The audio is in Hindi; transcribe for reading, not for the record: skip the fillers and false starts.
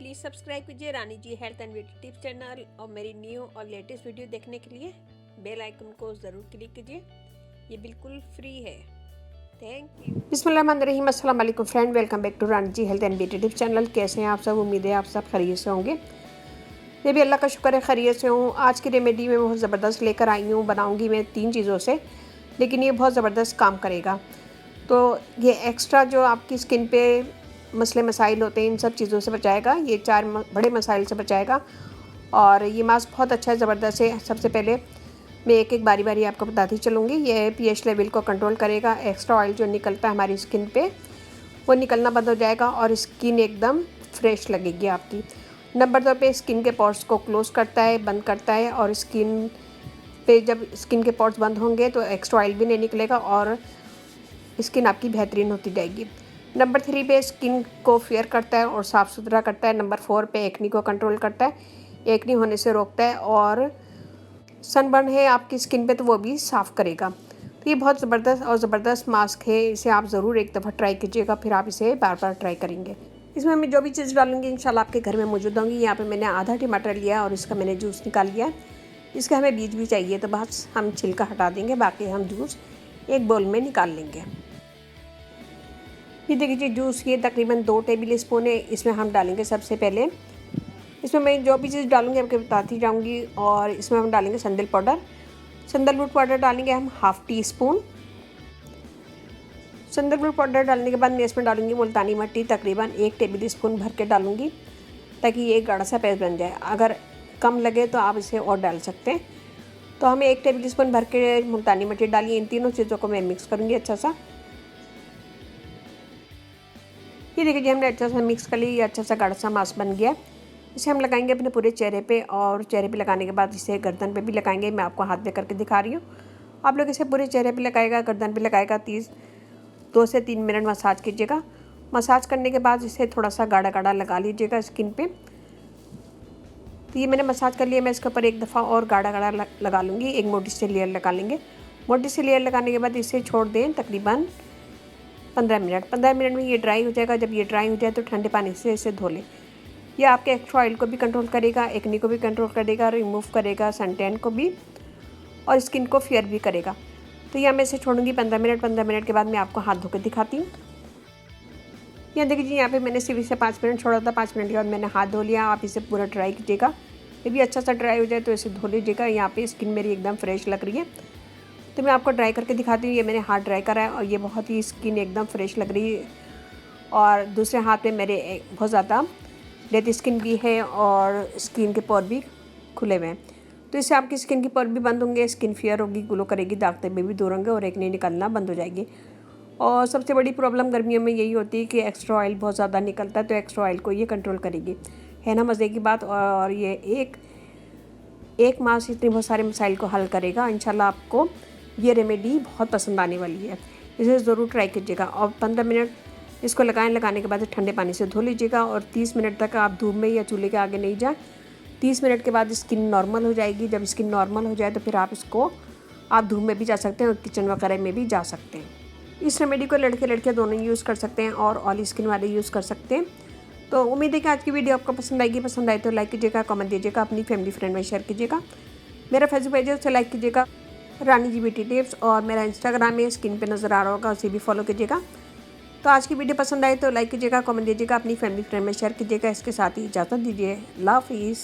प्लीज़ सब्सक्राइब कीजिए Rani ji health and beauty tips channel और मेरी न्यू और लेटेस्ट वीडियो देखने के लिए बेल आइकन को ज़रूर क्लिक कीजिए। ये बिल्कुल फ्री है। Thank you. बिस्मिल्लाहिर्रहमानिर्रहीम। अस्सलाम वालेकुम friend, welcome back to Rani ji health and beauty tips channel. कैसे हैं आप सब? उम्मीद है आप सब खैरियत से होंगे। मैं भी अल्लाह का शुक्र है खैरियत से हूँ। आज की रेमेडी में बहुत ज़बरदस्त लेकर आई हूँ। बनाऊँगी मैं 3 चीज़ों से, लेकिन ये बहुत ज़बरदस्त काम करेगा। तो ये एक्स्ट्रा जो आपकी स्किन पे मसले मसाइल होते हैं, इन सब चीज़ों से बचाएगा। ये 4 बड़े मसाइल से बचाएगा और ये मास्क बहुत अच्छा है, ज़बरदस्त है। सबसे पहले मैं एक एक बारी बारी आपको बताती चलूँगी। ये पीएच लेवल को कंट्रोल करेगा। एक्स्ट्रा ऑयल जो निकलता है हमारी स्किन पे, वो निकलना बंद हो जाएगा और स्किन एकदम फ्रेश लगेगी आपकी। नंबर 2 पे स्किन के पोर्स को क्लोज़ करता है, बंद करता है। और स्किन पे जब स्किन के पोर्स बंद होंगे तो एक्स्ट्रा ऑयल भी नहीं निकलेगा और स्किन आपकी बेहतरीन होती जाएगी। नंबर 3 पे स्किन को फेयर करता है और साफ़ सुथरा करता है। नंबर 4 पे एक्नी को कंट्रोल करता है, एक्नी होने से रोकता है। और सनबर्न है आपकी स्किन पे तो वो भी साफ़ करेगा। तो ये बहुत ज़बरदस्त मास्क है। इसे आप ज़रूर एक दफ़ा ट्राई कीजिएगा, फिर आप इसे बार बार ट्राई करेंगे। इसमें मैं जो भी चीज़ डालूंगी इंशाल्लाह आपके घर में मौजूद होंगी। यहाँ पे मैंने आधा टमाटर लिया और इसका मैंने जूस निकाल लिया। इसका हमें बीज भी चाहिए तो बस हम छिलका हटा देंगे, बाकी हम जूस एक बाउल में निकाल लेंगे। ये देखिए जूस ये तकरीबन 2 टेबल स्पून है। इसमें हम डालेंगे सबसे पहले, इसमें मैं जो भी चीज़ डालूंगी आपको बताती जाऊंगी। और इसमें हम डालेंगे संदल पाउडर, संदलवुड पाउडर डालेंगे हम ½ टी स्पून। संदलवुड पाउडर डालने के बाद मैं इसमें डालूंगी मुल्तानी मिट्टी, तकरीबन 1 टेबल स्पून भर के डालूंगी ताकि ये गाढ़ा सा पेस्ट बन जाए। अगर कम लगे तो आप इसे और डाल सकते हैं। तो हमें 1 टेबल स्पून भर के मुल्तानी मिट्टी डालिए। इन तीनों चीज़ों को मैं मिक्स करूँगी अच्छा सा। ये देखिए हमने अच्छा सा मिक्स कर लिया। ये अच्छा सा गाढ़ा सा मास्क बन गया। इसे हम लगाएंगे अपने पूरे चेहरे पे और चेहरे पे लगाने के बाद इसे गर्दन पे भी लगाएंगे। मैं आपको हाथ पे करके दिखा रही हूँ। आप लोग इसे पूरे चेहरे पे लगाएगा, गर्दन पे लगाएगा। 2 से 3 मिनट मसाज कीजिएगा। मसाज करने के बाद इसे थोड़ा सा गाढ़ा गाढ़ा लगा लीजिएगा स्किन पे। तो ये मैंने मसाज कर लिया। मैं इसके ऊपर एक दफ़ा और गाढ़ा गाढ़ा लगा लूँगी। एक मोटी सी लेयर लगा लेंगे। मोटी सी लेयर लगाने के बाद इसे छोड़ दें तकरीबन 15 मिनट। 15 मिनट में ये ड्राई हो जाएगा। जब ये ड्राई हो जाए तो ठंडे पानी से इसे धो लें। ये आपके एक्स्ट्रा ऑयल को भी कंट्रोल करेगा, एक्नी को भी कंट्रोल करेगा, रिमूव करेगा सन टैन को भी, और स्किन को फेयर भी करेगा। तो यह मैं इसे छोड़ूंगी 15 मिनट। 15 मिनट के बाद मैं आपको हाथ धो के दिखाती हूँ। यहाँ देखिए जी, यहाँ पे मैंने सिर्फ इसे 5 मिनट छोड़ा था। 5 मिनट के बाद मैंने हाथ धो लिया। आप इसे पूरा ड्राई कीजिएगा। ये भी अच्छा सा ड्राई हो जाए तो इसे धो लीजिएगा। यहाँ पे स्किन मेरी एकदम फ्रेश लग रही है तो मैं आपको ड्राई करके दिखाती हूँ। ये मैंने हाथ ड्राई करा है और ये बहुत ही स्किन एकदम फ्रेश लग रही है। और दूसरे हाथ में मेरे बहुत ज़्यादा डेड स्किन भी है और स्किन के पोर भी खुले हुए हैं। तो इससे आपकी स्किन के पोर भी बंद होंगे, स्किन फेयर होगी, ग्लो करेगी, दाग धब्बे भी दूर होंगे और एक्ने निकलना बंद हो जाएगी। और सबसे बड़ी प्रॉब्लम गर्मियों में यही होती है कि एक्स्ट्रा ऑयल बहुत ज़्यादा निकलता है, तो एक्स्ट्रा ऑयल को ये कंट्रोल करेगी। है ना मज़े की बात। और ये एक मास इतने बहुत सारे मसाइल को हल करेगा। इंशाल्लाह आपको ये रेमेडी बहुत पसंद आने वाली है। इसे ज़रूर ट्राई कीजिएगा। और 15 मिनट इसको लगाने के बाद ठंडे पानी से धो लीजिएगा और 30 मिनट तक आप धूप में या चूल्हे के आगे नहीं जाए। 30 मिनट के बाद स्किन नॉर्मल हो जाएगी। जब स्किन नॉर्मल हो जाए तो फिर आप धूप में भी जा सकते हैं और किचन वगैरह में भी जा सकते हैं। इस रेमेडी को लड़के लड़कियाँ दोनों यूज़ कर सकते हैं और ऑयली स्किन वाले यूज़ कर सकते हैं। तो उम्मीद है कि आज की वीडियो आपको पसंद आएगी। पसंद आए तो लाइक कीजिएगा, कमेंट दीजिएगा, अपनी फैमिली फ्रेंड में शेयर कीजिएगा। मेरा फेसबुक पेज है, उसे लाइक कीजिएगा, रानी जी ब्यूटी टिप्स। और मेरा इंस्टाग्राम में स्क्रीन पे नज़र आ रहा होगा, उसे भी फॉलो कीजिएगा। तो आज की वीडियो पसंद आए तो लाइक कीजिएगा, कमेंट दीजिएगा, अपनी फैमिली फ्रेंड में शेयर कीजिएगा। इसके साथ ही इजाज़त दीजिए। अल्लाह हाफिज़।